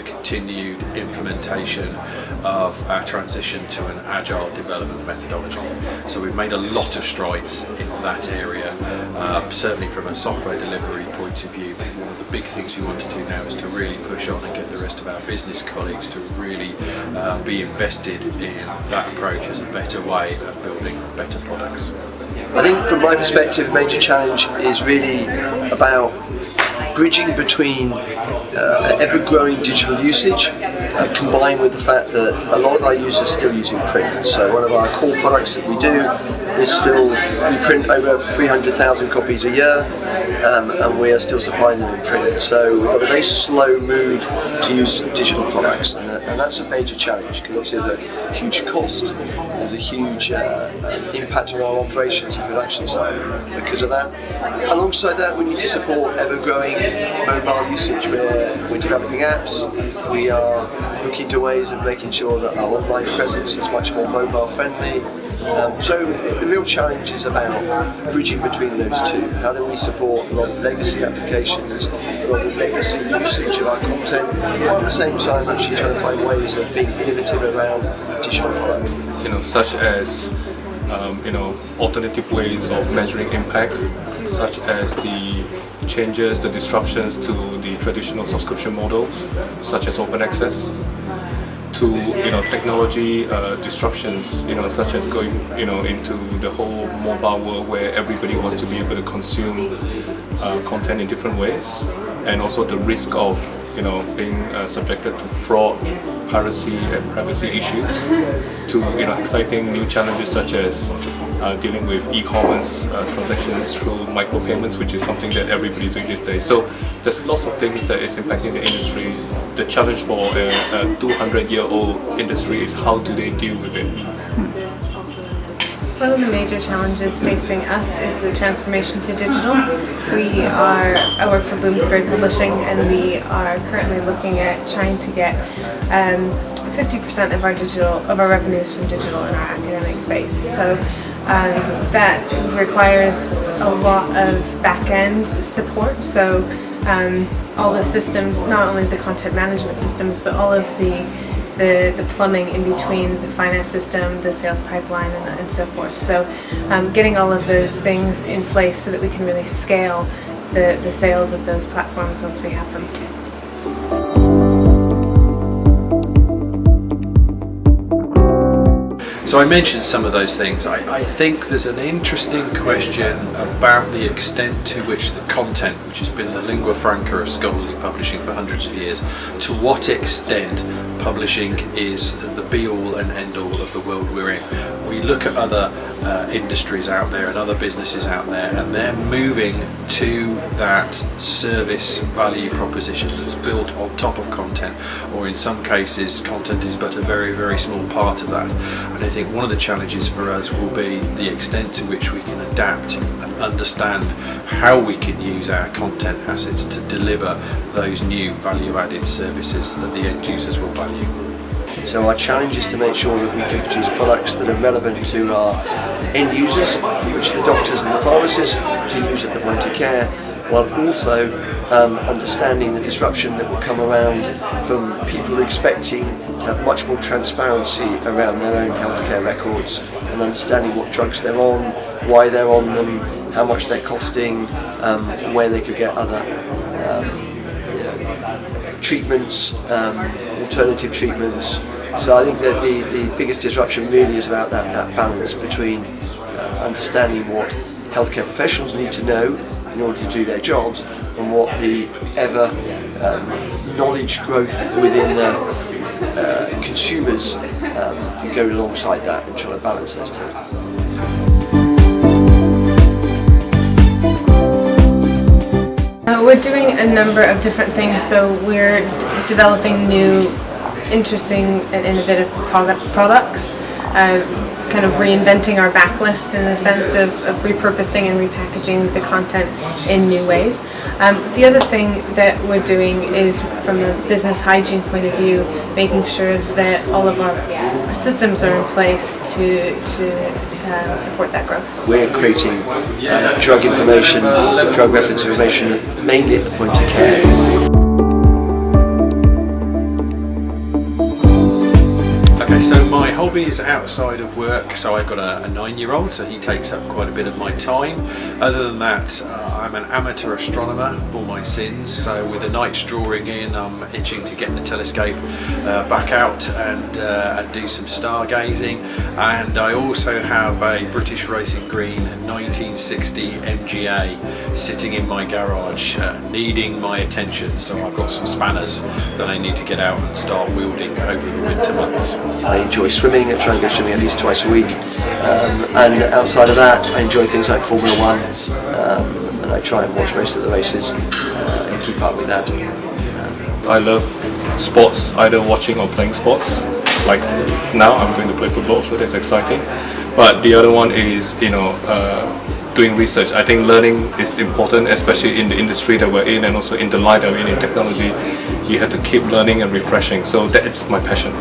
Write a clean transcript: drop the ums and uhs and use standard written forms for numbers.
continued implementation of our transition to an agile development methodology. So we've made a lot of strides in that area, certainly from a software delivery point of view. But one of the big things we want to do now is to really push on and get the rest of our business colleagues to really be invested in that approach as a better way of building better products. I think from my perspective, a major challenge is really about bridging between ever-growing digital usage combined with the fact that a lot of our users are still using print. So one of our core products that we do is still, we print over 300,000 copies a year, and we are still supplying them in print. So we've got a very slow move to use digital products, and that's a major challenge because obviously there's a huge cost, there's a huge impact on our operations and production side because of that. Alongside that, we need to support ever-growing mobile usage. We're developing apps, we are looking to ways of making sure that our online presence is much more mobile friendly. So the real challenge is about bridging between those two. How do we support a lot of legacy applications, a lot of legacy usage of our content, while at the same time actually trying to find ways of being innovative around digital product. Such as alternative ways of measuring impact, such as the changes, the disruptions to the traditional subscription models, such as open access, to technology disruptions, such as going into the whole mobile world where everybody wants to be able to consume content in different ways, and also the risk of being subjected to fraud, piracy and privacy issues, to exciting new challenges such as dealing with e-commerce transactions through micropayments, which is something that everybody's doing these days. So there's lots of things that is impacting the industry. The challenge for a 200-year-old industry is how do they deal with it? One of the major challenges facing us is the transformation to digital. I work for Bloomsbury Publishing, and we are currently looking at trying to get 50% of our revenues from digital in our academic space. So that requires a lot of back-end support. So all the systems, not only the content management systems, but all of the plumbing in between the finance system, the sales pipeline, and so forth. So getting all of those things in place so that we can really scale the sales of those platforms once we have them. So I mentioned some of those things. I think there's an interesting question about the extent to which the content, which has been the lingua franca of scholarly publishing for hundreds of years, to what extent publishing is the be-all and end-all of the world we're in. We look at other industries out there and other businesses out there, and they're moving to that service value proposition that's built on top of content, or in some cases content is but a very, very small part of that. And I think one of the challenges for us will be the extent to which we can adapt and understand how we can use our content assets to deliver those new value-added services that the end users will value. So our challenge is to make sure that we can produce products that are relevant to our end users, which are the doctors and the pharmacists, to use at the point of care, while also understanding the disruption that will come around from people expecting to have much more transparency around their own healthcare records, and understanding what drugs they're on, why they're on them, how much they're costing, where they could get other treatments, alternative treatments. So I think that the biggest disruption really is about that balance between understanding what healthcare professionals need to know in order to do their jobs, and what the ever knowledge growth within the consumers to go alongside that and try to balance those two. We're doing a number of different things. So we're developing new, interesting and innovative products, kind of reinventing our backlist in a sense of repurposing and repackaging the content in new ways. The other thing that we're doing is, from a business hygiene point of view, making sure that all of our systems are in place to support that growth. We're creating drug information, drug reference information, mainly at the point of care. So my hobbies outside of work, so I've got a 9-year-old, so he takes up quite a bit of my time. Other than that, I'm an amateur astronomer for my sins, so with the nights drawing in, I'm itching to get the telescope back out and do some stargazing. And I also have a British Racing Green 1960 MGA sitting in my garage, needing my attention, so I've got some spanners that I need to get out and start wielding over the winter months. I enjoy swimming. I try and go swimming at least twice a week, and outside of that I enjoy things like Formula One, and I try and watch most of the races and keep up with that. I love sports, either watching or playing sports. Like now I'm going to play football, so that's exciting. But the other one is, doing research. I think learning is important, especially in the industry that we're in and also in the line that we're in technology. You have to keep learning and refreshing, so that's my passion.